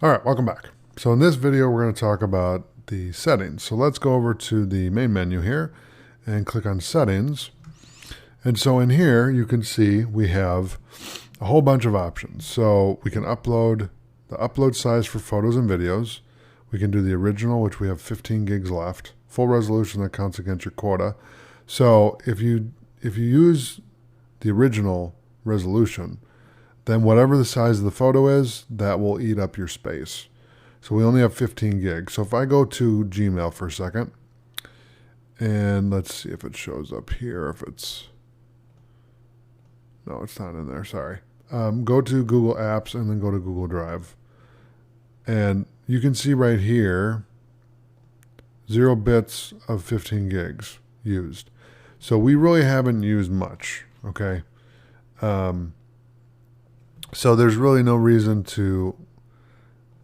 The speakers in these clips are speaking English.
All right, welcome back. So in this video, we're going to talk about the settings. So let's go over to the main menu here and click on settings. And so in here, you can see we have a whole bunch of options. So we can upload the upload size for photos and videos. We can do the original, which we have 15 gigs left, full resolution that counts against your quota. So if you use the original resolution, then whatever the size of the photo is, that will eat up your space. So we only have 15 gigs. So if I go to Gmail for a second, and let's see if it shows up here, if it's, no, it's not in there, sorry. Go to Google Apps and then go to Google Drive. And you can see right here, 0 bits of 15 gigs used. So we really haven't used much, okay? So there's really no reason to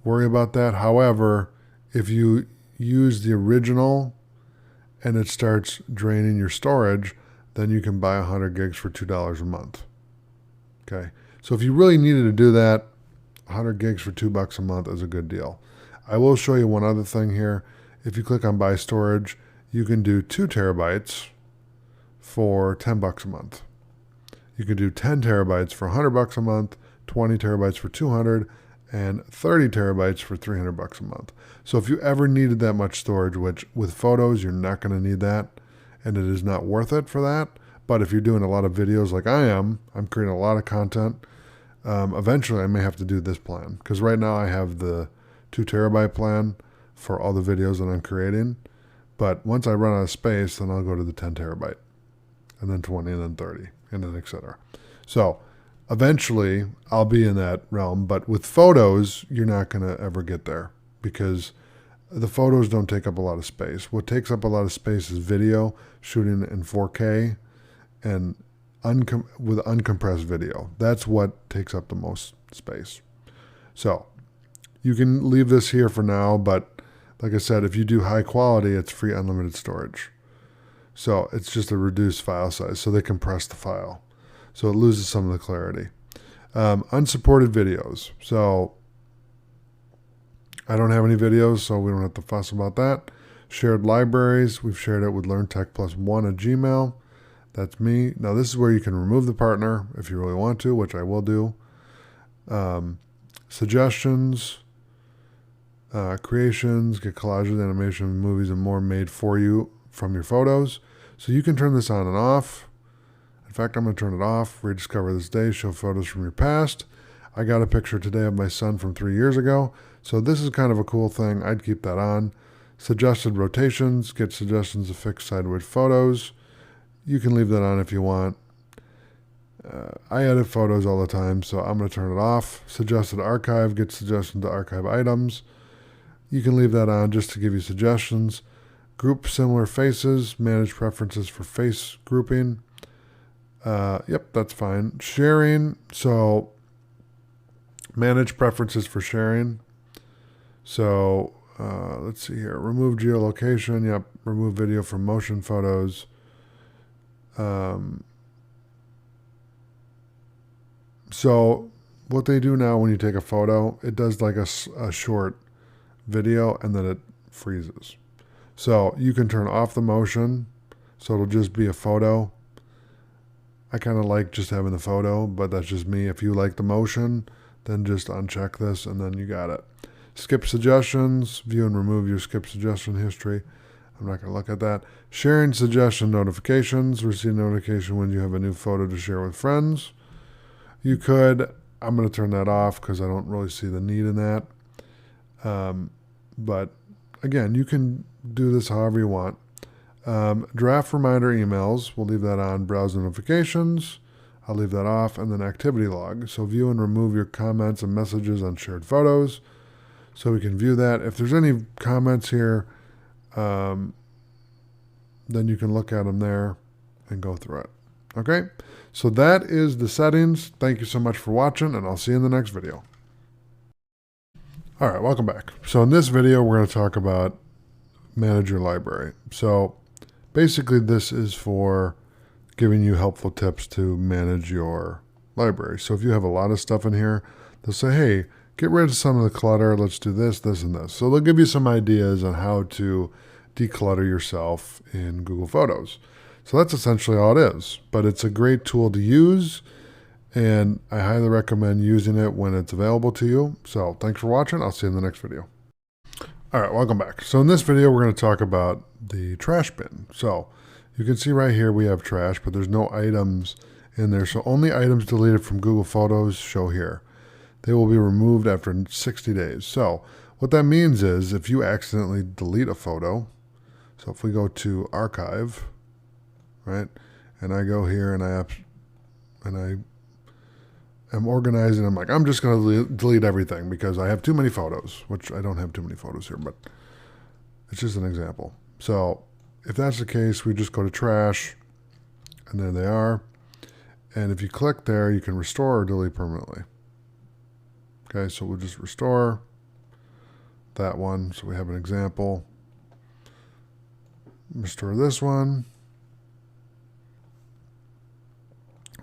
worry about that. However, if you use the original and it starts draining your storage, then you can buy 100 gigs for $2 a month. Okay. So if you really needed to do that, 100 gigs for $2 a month is a good deal. I will show you one other thing here. If you click on buy storage, you can do 2 terabytes for $10 a month. You can do 10 terabytes for $100 a month, 20 terabytes for $200, and 30 terabytes for $300 a month. So if you ever needed that much storage, which with photos, you're not going to need that, and it is not worth it for that. But if you're doing a lot of videos like I am, I'm creating a lot of content, eventually I may have to do this plan. Because right now I have the 2 terabyte plan for all the videos that I'm creating. But once I run out of space, then I'll go to the 10 terabyte, and then 20, and then 30, and then etc. So eventually I'll be in that realm, but with photos, you're not going to ever get there because the photos don't take up a lot of space. What takes up a lot of space is video, shooting in 4K and with uncompressed video. That's what takes up the most space. So you can leave this here for now, but like I said, if you do high quality, it's free unlimited storage. So it's just a reduced file size. So they compress the file. So it loses some of the clarity. Unsupported videos. So I don't have any videos, so we don't have to fuss about that. Shared libraries. We've shared it with LearnTech+1 at Gmail. That's me. Now this is where you can remove the partner if you really want to, which I will do. Suggestions. Creations. Get collages, animation, movies, and more made for you from your photos. So you can turn this on and off. In fact, I'm going to turn it off. Rediscover this day. Show photos from your past. I got a picture today of my son from 3 years ago. So this is kind of a cool thing. I'd keep that on. Suggested rotations. Get suggestions of fixed sideways photos. You can leave that on if you want. I edit photos all the time, so I'm going to turn it off. Suggested archive. Get suggestions to archive items. You can leave that on just to give you suggestions. Group similar faces. Manage preferences for face grouping. Yep, that's fine. Sharing. So manage preferences for sharing. So let's see here. Remove geolocation. Yep. Remove video from motion photos. So what they do now when you take a photo, it does like a short video and then it freezes. So you can turn off the motion. So it'll just be a photo. I kind of like just having the photo, but that's just me. If you like the motion, then just uncheck this and then you got it. Skip suggestions, view and remove your skip suggestion history. I'm not going to look at that. Sharing suggestion notifications, receive notification when you have a new photo to share with friends. You could, I'm going to turn that off because I don't really see the need in that. But again, you can do this however you want. Draft reminder emails, we'll leave that on. Browse notifications, I'll leave that off. And then activity log. So view and remove your comments and messages on shared photos. So we can view that. If there's any comments here, then you can look at them there and go through it. Okay, so that is the settings. Thank you so much for watching, and I'll see you in the next video. All right, welcome back. So in this video, we're going to talk about manage your library. So basically this is for giving you helpful tips to manage your library. So if you have a lot of stuff in here, they'll say, hey, get rid of some of the clutter. Let's do this, this, and this. So they'll give you some ideas on how to declutter yourself in Google Photos. So that's essentially all it is. But it's a great tool to use, and I highly recommend using it when it's available to you. So thanks for watching. I'll see you in the next video. All right, welcome back. So in this video, we're going to talk about the trash bin. So you can see right here we have trash, but there's no items in there. So only items deleted from Google Photos show here. They will be removed after 60 days. So what that means is if you accidentally delete a photo, so if we go to archive, right, and I go here and I am organizing, I'm like, I'm just going to delete everything because I have too many photos, which I don't have too many photos here, but it's just an example. So if that's the case, we just go to trash, and there they are. And if you click there, you can restore or delete permanently. Okay, so we'll just restore that one. So we have an example. Restore this one.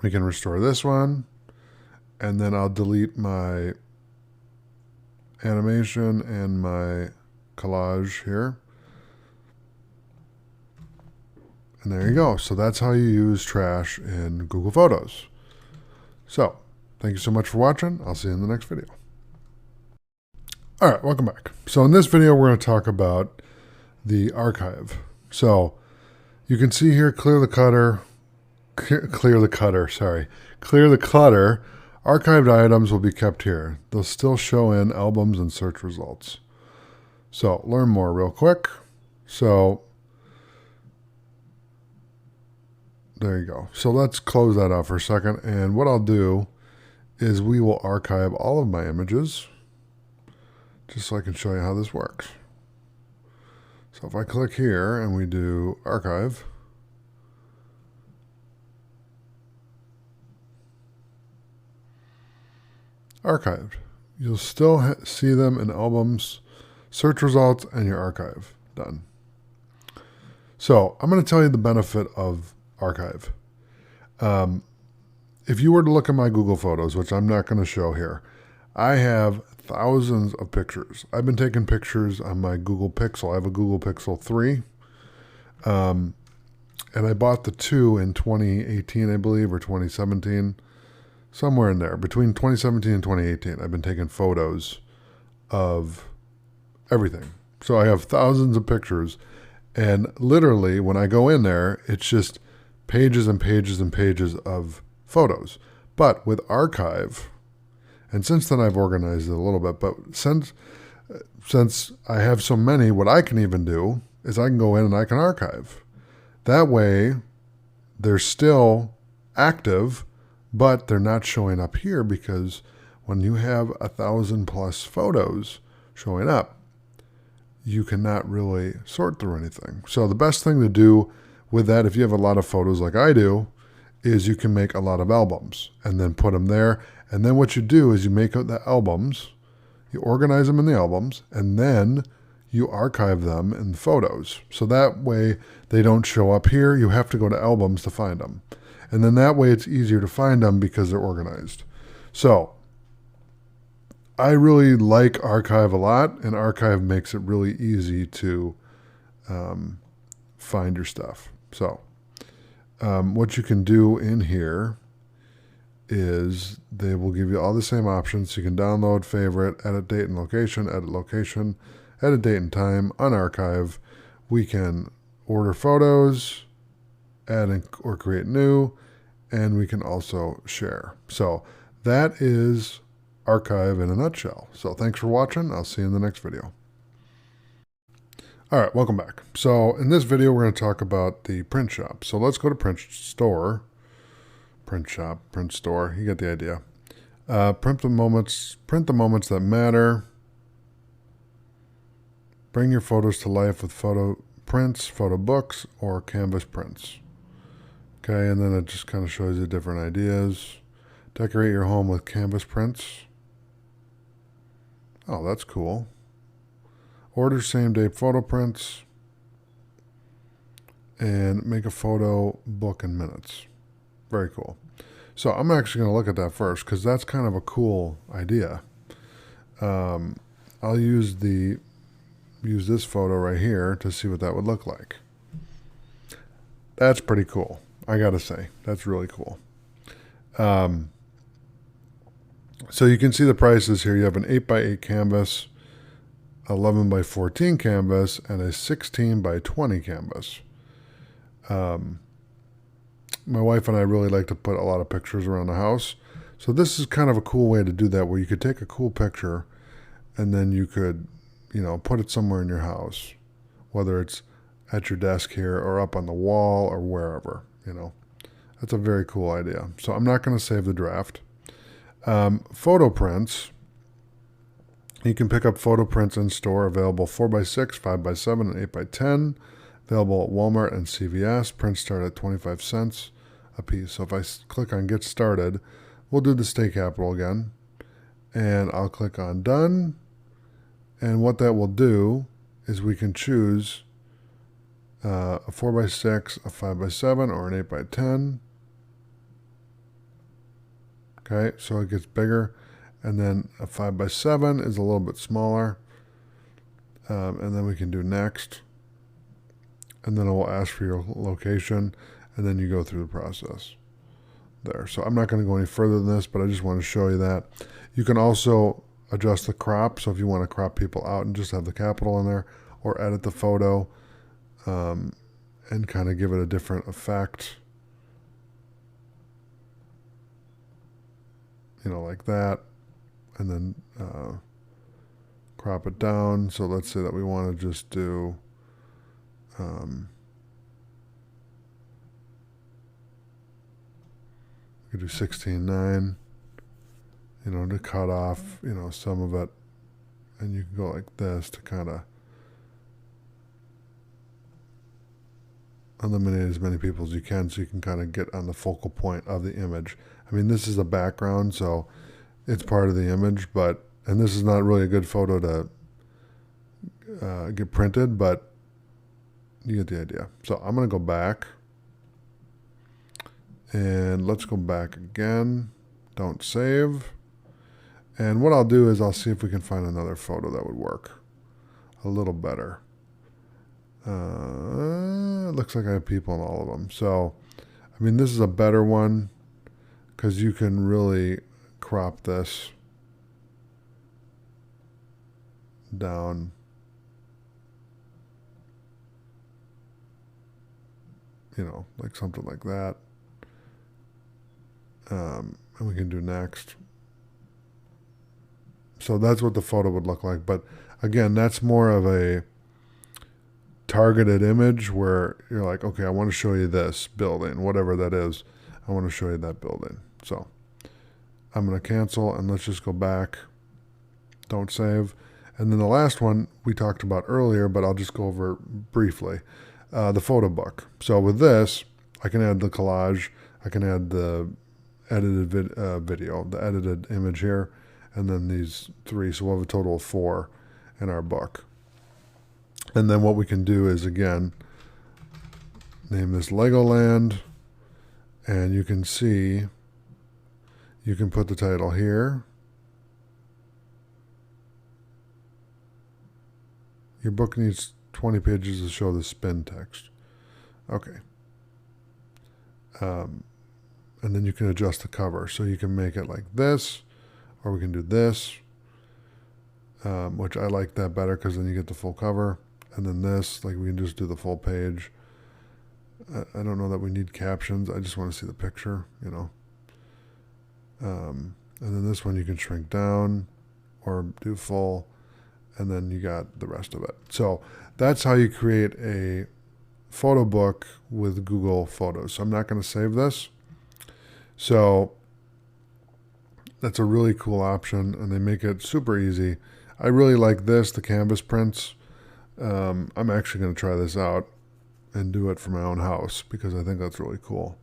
We can restore this one. And then I'll delete my animation and my collage here. And there you go. So that's how you use trash in Google Photos. So thank you so much for watching. I'll see you in the next video. All right, welcome back. So in this video, we're going to talk about the archive. So you can see here, clear the clutter. Archived items will be kept here. They'll still show in albums and search results. So learn more real quick. So there you go. So let's close that out for a second. And what I'll do is we will archive all of my images, just so I can show you how this works. So if I click here and we do archive, archived, you'll still see them in albums, search results, and your archive. Done. So I'm going to tell you the benefit of archive. If you were to look at my Google Photos, which I'm not going to show here, I have thousands of pictures. I've been taking pictures on my Google Pixel. I have a Google Pixel 3. And I bought the 2 in 2018, I believe, or 2017. Somewhere in there. Between 2017 and 2018, I've been taking photos of everything. So I have thousands of pictures. And literally, when I go in there, it's just pages and pages and pages of photos. But with archive, and since then I've organized it a little bit, but since I have so many, what I can even do is I can go in and I can archive. That way, they're still active, but they're not showing up here because when you have 1,000+ photos showing up, you cannot really sort through anything. So the best thing to do with that, if you have a lot of photos like I do, is you can make a lot of albums and then put them there. And then what you do is you make the albums, you organize them in the albums, and then you archive them in the photos. So that way they don't show up here. You have to go to albums to find them. And then that way it's easier to find them because they're organized. So I really like archive a lot, and archive makes it really easy to find your stuff. So what you can do in here is they will give you all the same options. You can download, favorite, edit date and location, edit date and time, unarchive. We can order photos, add or create new, and we can also share. So that is archive in a nutshell. So thanks for watching. I'll see you in the next video. All right, welcome back. So in this video, we're going to talk about the print shop. So let's go to print store, print shop, print store. You get the idea. Print the moments that matter. Bring your photos to life with photo prints, photo books, or canvas prints. Okay, and then it just kind of shows you different ideas. Decorate your home with canvas prints. Oh, that's cool. Order same-day photo prints. And make a photo book in minutes. Very cool. So I'm actually going to look at that first because that's kind of a cool idea. I'll use this photo right here to see what that would look like. That's pretty cool. I gotta say, that's really cool. So you can see the prices here. You have an 8x8 canvas, 11x14 canvas, and a 16x20 canvas. My wife and I really like to put a lot of pictures around the house. So this is kind of a cool way to do that, where you could take a cool picture and then you could, put it somewhere in your house, whether it's at your desk here or up on the wall or wherever, That's a very cool idea. So I'm not going to save the draft. Photo prints. You can pick up photo prints in store, available 4x6, 5x7, and 8x10. Available at Walmart and CVS. Prints start at 25 cents a piece. So if I click on Get Started, we'll do the state capital again. And I'll click on Done. And what that will do is we can choose a 4x6, a 5x7, or an 8x10. Okay, so it gets bigger. And then a 5x7 is a little bit smaller. And then we can do Next. And then it will ask for your location. And then you go through the process there. So I'm not going to go any further than this, but I just want to show you that. You can also adjust the crop. So if you want to crop people out and just have the capital in there, or edit the photo and kind of give it a different effect. Like that. And then crop it down. So let's say that we want to just do we could do 16:9, to cut off, some of it. And you can go like this to kind of eliminate as many people as you can, so you can kind of get on the focal point of the image. I mean, this is a background, so it's part of the image, and this is not really a good photo to get printed, but you get the idea. So I'm going to go back, and let's go back again. Don't save. And what I'll do is I'll see if we can find another photo that would work a little better. It looks like I have people in all of them. So, I mean, this is a better one because you can really crop this down. Like something like that. And we can do Next. So that's what the photo would look like. But again, that's more of a targeted image where you're like, okay, I want to show you this building, whatever that is. I want to show you that building. So I'm going to cancel, and let's just go back. Don't save. And then the last one we talked about earlier, but I'll just go over briefly. The photo book. So with this, I can add the collage. I can add the edited video, the edited image here, and then these 3. So we'll have a total of 4 in our book. And then what we can do is, again, name this Legoland, and you can see, you can put the title here. Your book needs 20 pages to show the spin text. Okay. And then you can adjust the cover. So you can make it like this, or we can do this, which I like that better because then you get the full cover. And then this, like we can just do the full page. I don't know that we need captions. I just want to see the picture, And then this one you can shrink down or do full. And then you got the rest of it. So that's how you create a photo book with Google Photos. So I'm not going to save this. So that's a really cool option, and they make it super easy. I really like this, the canvas prints. I'm actually going to try this out and do it for my own house because I think that's really cool.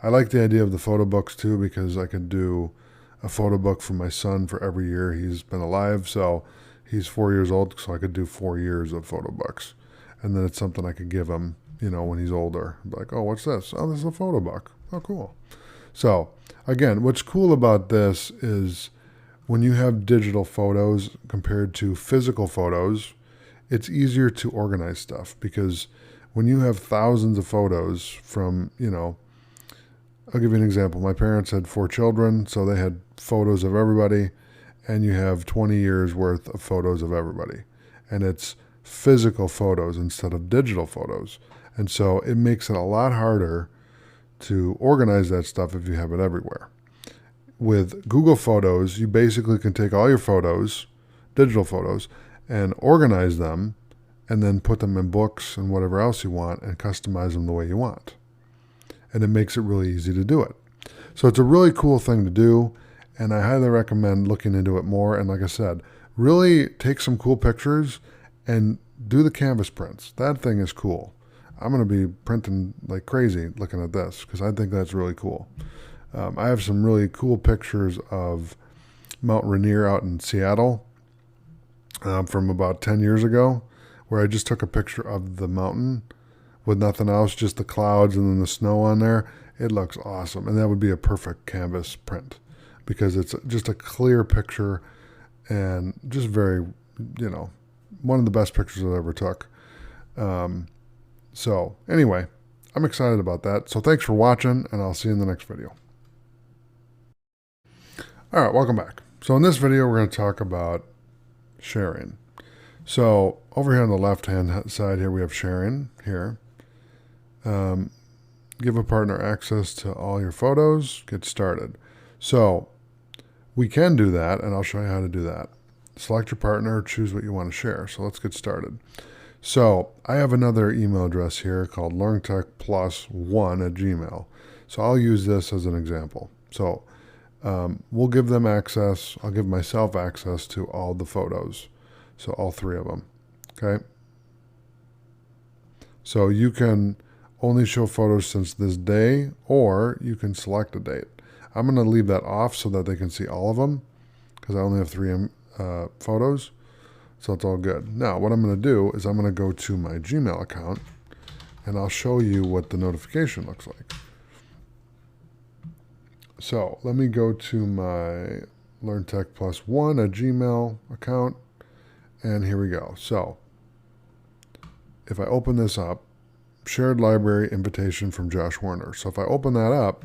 I like the idea of the photo books too, because I could do a photo book for my son for every year he's been alive. So he's 4 years old, so I could do 4 years of photo books. And then it's something I could give him, when he's older. Like, oh, what's this? Oh, this is a photo book. Oh, cool. So again, what's cool about this is when you have digital photos compared to physical photos, it's easier to organize stuff because when you have thousands of photos from, I'll give you an example. My parents had 4 children, so they had photos of everybody, and you have 20 years worth of photos of everybody. And it's physical photos instead of digital photos. And so it makes it a lot harder to organize that stuff if you have it everywhere. With Google Photos, you basically can take all your photos, digital photos, and organize them and then put them in books and whatever else you want and customize them the way you want. And it makes it really easy to do it. So it's a really cool thing to do, and I highly recommend looking into it more. And like I said, really take some cool pictures and do the canvas prints. That thing is cool. I'm going to be printing like crazy looking at this because I think that's really cool. I have some really cool pictures of Mount Rainier out in Seattle from about 10 years ago, where I just took a picture of the mountain with nothing else, just the clouds and then the snow on there. It looks awesome. And that would be a perfect canvas print because it's just a clear picture and just very, one of the best pictures I ever took. So anyway, I'm excited about that. So thanks for watching, and I'll see you in the next video. All right, welcome back. So in this video, we're going to talk about sharing. So over here on the left-hand side here, we have sharing here. Give a partner access to all your photos, get started. So we can do that, and I'll show you how to do that. Select your partner, choose what you want to share. So let's get started. So I have another email address here called learntechplus1@gmail. So I'll use this as an example. So we'll give them access. I'll give myself access to all the photos. So all 3 of them. Okay. So you can only show photos since this day, or you can select a date. I'm going to leave that off so that they can see all of them because I only have 3 photos. So it's all good. Now what I'm going to do is I'm going to go to my Gmail account and I'll show you what the notification looks like. So let me go to my learntechplus1@gmail account, and here we go. So if I open this up, shared library invitation from Josh Werner. So if I open that up,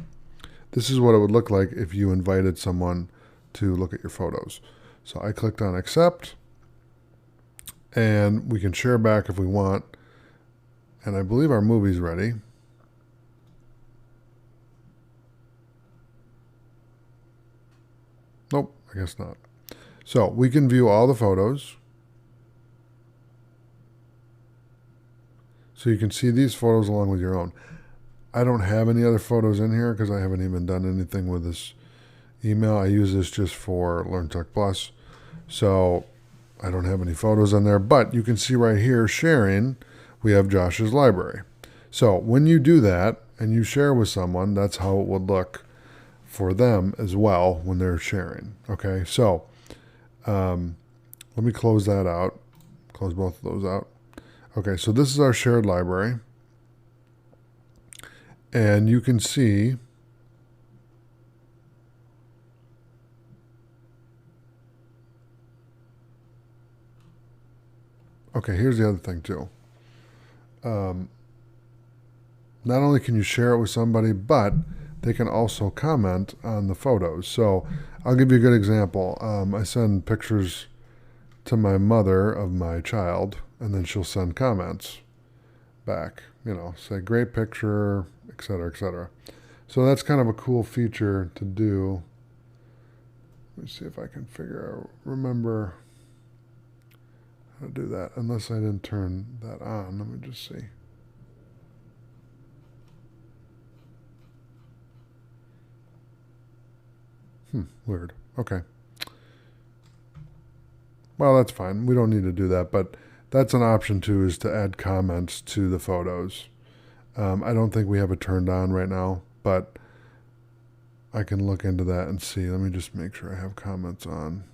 this is what it would look like if you invited someone to look at your photos. So I clicked on accept, and we can share back if we want. And I believe our movie's ready. Nope, I guess not. So we can view all the photos. So you can see these photos along with your own. I don't have any other photos in here because I haven't even done anything with this email. I use this just for LearnTech Plus. So I don't have any photos on there, but you can see right here sharing, we have Josh's library. So when you do that and you share with someone, that's how it would look for them as well when they're sharing. Okay, so let me close that out, close both of those out. Okay, so this is our shared library. And you can see okay, here's the other thing too. Not only can you share it with somebody, but they can also comment on the photos. So I'll give you a good example. I send pictures to my mother of my child, and then she'll send comments back, say great picture, etc., etc. So that's kind of a cool feature to do. Let me see if I can remember how to do that, unless I didn't turn that on. Let me just see. Weird. Okay. Well, that's fine. We don't need to do that, but that's an option too, is to add comments to the photos. I don't think we have it turned on right now, but I can look into that and see. Let me just make sure I have comments on.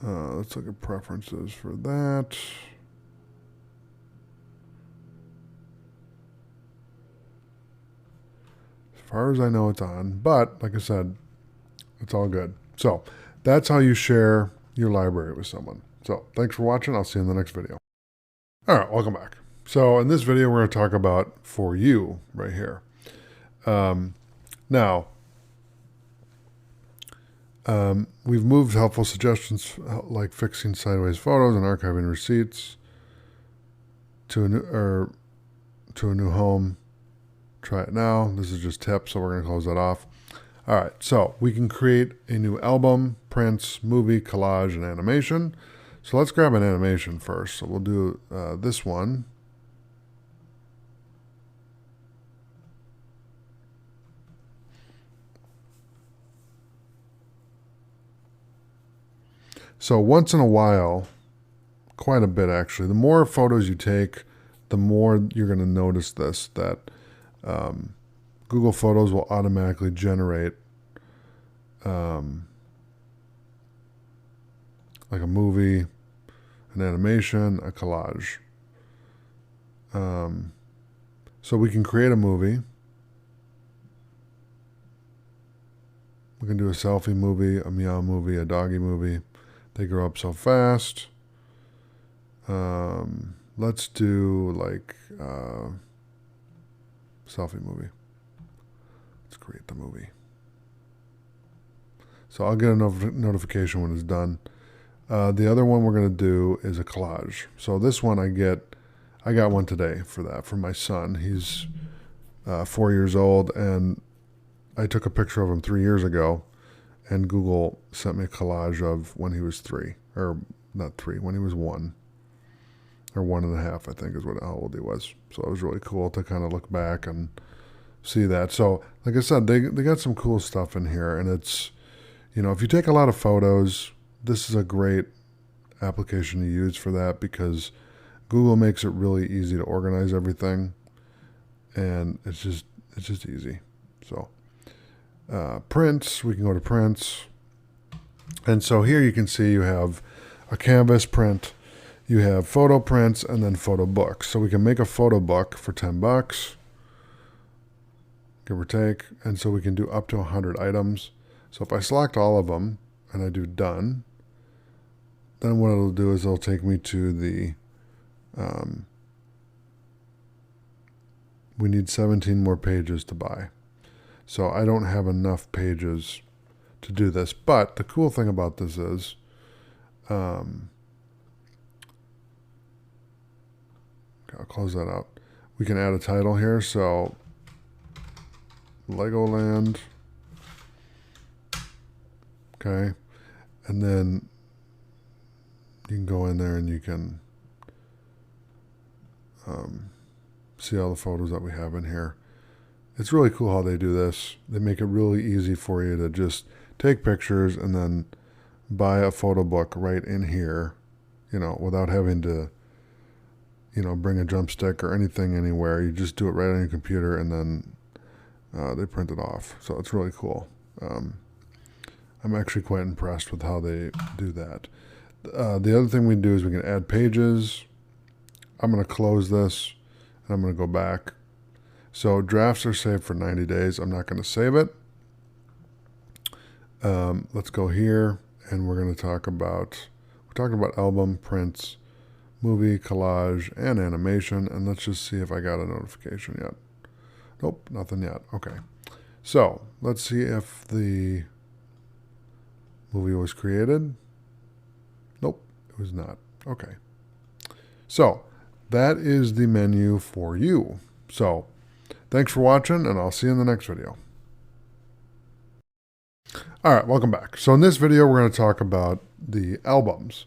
Let's look at preferences for that. As far as I know, it's on, but like I said, it's all good. So that's how you share your library with someone. So thanks for watching. I'll see you in the next video. All right, welcome back. So in this video, we're going to talk about For You right here. Now, we've moved helpful suggestions like fixing sideways photos and archiving receipts to a new home. Try it now. This is just tips, so we're going to close that off. All right, so we can create a new album, prints, movie, collage, and animation. So let's grab an animation first. So we'll do this one. So once in a while, quite a bit actually, the more photos you take, the more you're going to notice this, that Google Photos will automatically generate like a movie, an animation, a collage. So we can create a movie. We can do a selfie movie, a meow movie, a doggy movie. They grow up so fast. Let's do like selfie movie. Let's create the movie. So I'll get a notification when it's done. The other one we're going to do is a collage. So this one I got one today for that, for my son. He's 4 years old, and I took a picture of him 3 years ago, and Google sent me a collage of when he was 3, or not 3, when he was 1, or 1.5, I think is how old he was. So it was really cool to kind of look back and see that. So like I said, they got some cool stuff in here, and it's, you know, if you take a lot of photos, this is a great application to use for that, because Google makes it really easy to organize everything, and it's just easy. So prints, we can go to prints, and so here you can see you have a canvas print, you have photo prints, and then photo books. So we can make a photo book for $10, give or take, and so we can do up to 100 items. So if I select all of them and I do done, then what it'll do is it'll take me to the, we need 17 more pages to buy. So I don't have enough pages to do this. But the cool thing about this is, okay, I'll close that out. We can add a title here. So Legoland. Okay. And then you can go in there and you can see all the photos that we have in here. It's really cool how they do this. They make it really easy for you to just take pictures and then buy a photo book right in here, you know, without having to, you know, bring a jump stick or anything anywhere. You just do it right on your computer, and then they print it off. So it's really cool. I'm actually quite impressed with how they do that. The other thing we do is we can add pages. I'm going to close this, and I'm going to go back. So drafts are saved for 90 days. I'm not going to save it. Let's go here, and we're going to talk about, we're talking about album, prints, movie, collage, and animation. And let's just see if I got a notification yet. Nope, nothing yet. Okay. So let's see if the movie was created. Nope, it was not. Okay. So that is the menu for you. So thanks for watching, and I'll see you in the next video. All right, welcome back. So in this video, we're going to talk about the albums.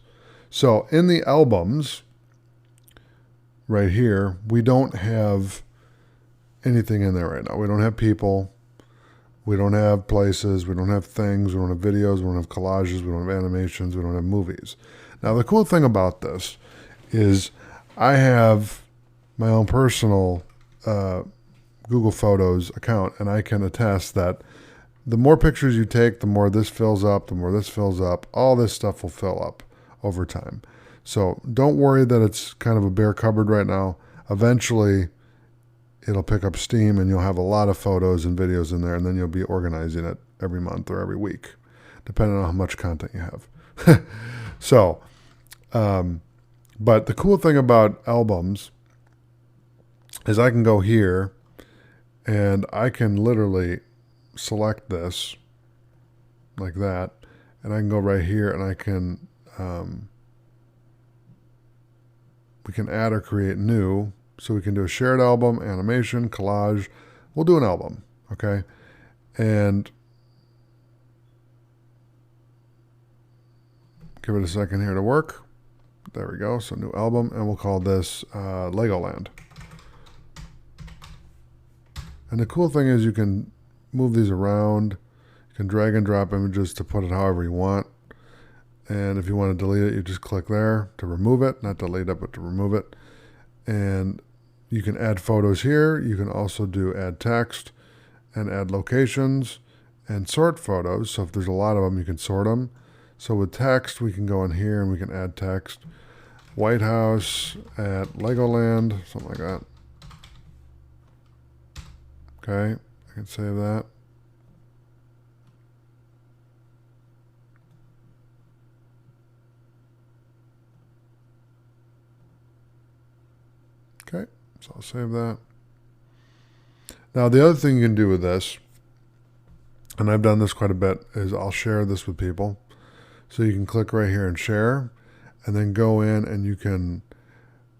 So in the albums, right here, we don't have anything in there right now. We don't have people. We don't have places. We don't have things. We don't have videos. We don't have collages. We don't have animations. We don't have movies. Now, the cool thing about this is I have my own personal Google Photos account, and I can attest that the more pictures you take, the more this fills up, the more this fills up. All this stuff will fill up over time. So don't worry that it's kind of a bare cupboard right now. Eventually, it'll pick up steam, and you'll have a lot of photos and videos in there, and then you'll be organizing it every month or every week. depending on how much content you have. So, but the cool thing about albums is I can go here and I can literally select this like that, and I can go right here and I can we can add or create new. So we can do a shared album, animation, collage. We'll do an album, okay? And give it a second here to work. There we go. So new album, and we'll call this Legoland. And the cool thing is you can move these around. You can drag and drop images to put it however you want. And if you want to delete it, you just click there to remove it. Not delete it, but to remove it. And you can add photos here. You can also do add text and add locations and sort photos. So if there's a lot of them, you can sort them. So with text, we can go in here and we can add text. White House at Legoland, something like that. Okay, I can save that. Okay, so I'll save that. Now the other thing you can do with this, and I've done this quite a bit, is I'll share this with people. So you can click right here and share, and then go in and you can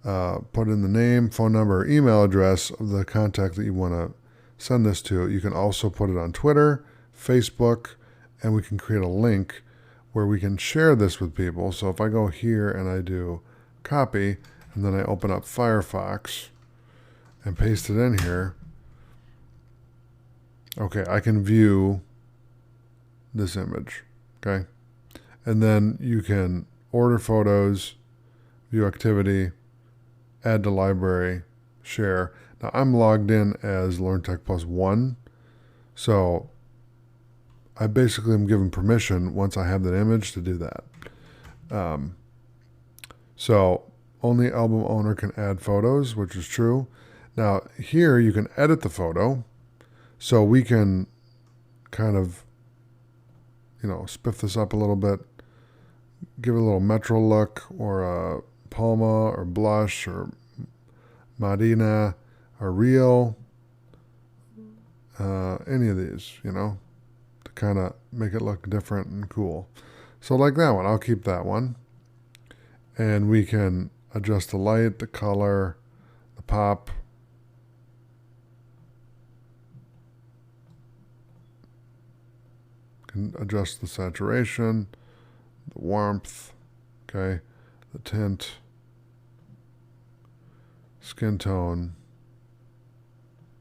put in the name, phone number, or email address of the contact that you want to send this to. You can also put it on Twitter, Facebook, and we can create a link where we can share this with people. So if I go here and I do copy, and then I open up Firefox and paste it in here, okay, I can view this image, okay? And then you can order photos, view activity, add to library, share. Now I'm logged in as LearnTech Plus 1, so I basically am given permission once I have that image to do that. So only album owner can add photos, which is true. Now here you can edit the photo, so we can kind of, spiff this up a little bit, give it a little Metro look, or a Palma, or Blush, or Marina, or Real, any of these, to kind of make it look different and cool. So like that one, I'll keep that one. And we can adjust the light, the color, the pop. Can adjust the saturation, the warmth, okay, the tint, skin tone,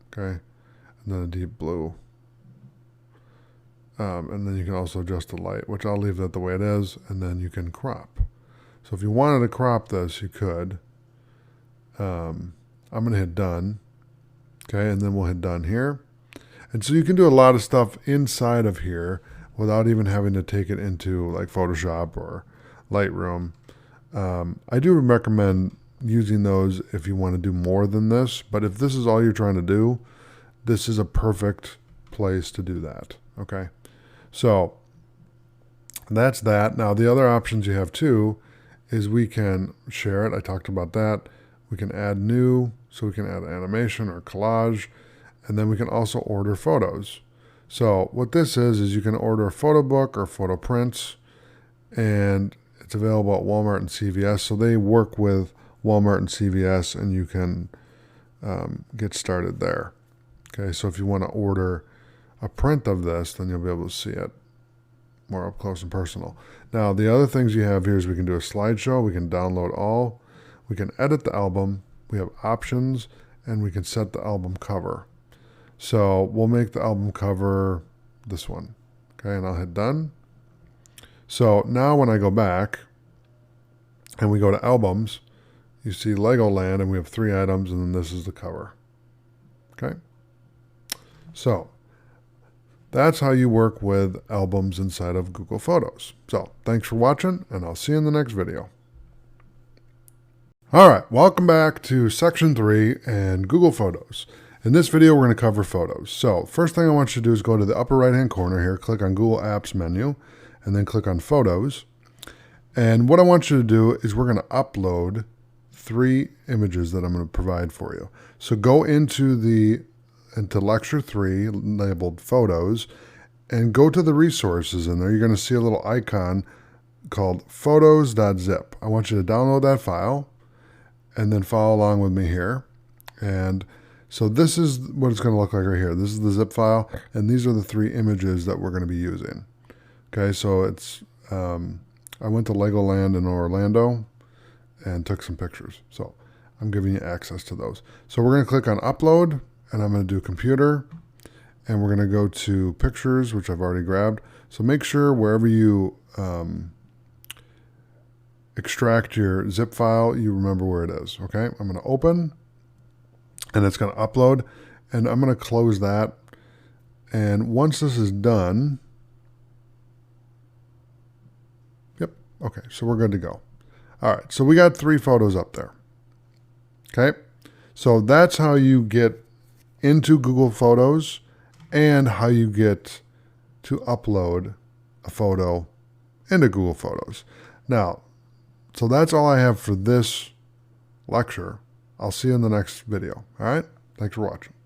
okay, and then a deep blue. And then you can also adjust the light, which I'll leave that the way it is, and then you can crop. So if you wanted to crop this, you could. I'm going to hit done, okay, and then we'll hit done here. And so you can do a lot of stuff inside of here without even having to take it into like Photoshop or Lightroom. I do recommend using those if you want to do more than this, but if this is all you're trying to do, this is a perfect place to do that, okay? So that's that. Now the other options you have too is we can share it. I talked about that. We can add new, so we can add animation or collage, and then we can also order photos. So what this is you can order a photo book or photo prints, and it's available at Walmart and CVS. So they work with Walmart and CVS, and you can get started there. Okay, so if you want to order a print of this, then you'll be able to see it more up close and personal. Now, the other things you have here is we can do a slideshow, we can download all, we can edit the album, we have options, and we can set the album cover. So we'll make the album cover this one, okay, and I'll hit done. So now when I go back and we go to albums, you see Legoland, and we have 3 items, and then this is the cover, okay? So that's how you work with albums inside of Google Photos. So thanks for watching, and I'll see you in the next video. All right, welcome back to section 3 and Google Photos. In this video, we're going to cover photos. So first thing I want you to do is go to the upper right-hand corner here, click on Google Apps menu, and then click on Photos. And what I want you to do is we're going to upload 3 images that I'm going to provide for you. So go into lecture 3 labeled Photos and go to the resources in there. You're going to see a little icon called photos.zip. I want you to download that file and then follow along with me here. And so this is what it's going to look like right here. This is the zip file, and these are the 3 images that we're going to be using. Okay, so it's I went to Legoland in Orlando and took some pictures. So I'm giving you access to those. So we're going to click on Upload, and I'm going to do Computer, and we're going to go to Pictures, which I've already grabbed. So make sure wherever you extract your zip file, you remember where it is. Okay, I'm going to open, and it's going to upload, and I'm going to close that. And once this is done, yep, okay, so we're good to go. All right, so we got 3 photos up there. Okay, so that's how you get into Google Photos and how you get to upload a photo into Google Photos. Now, so that's all I have for this lecture. I'll see you in the next video. All right, thanks for watching.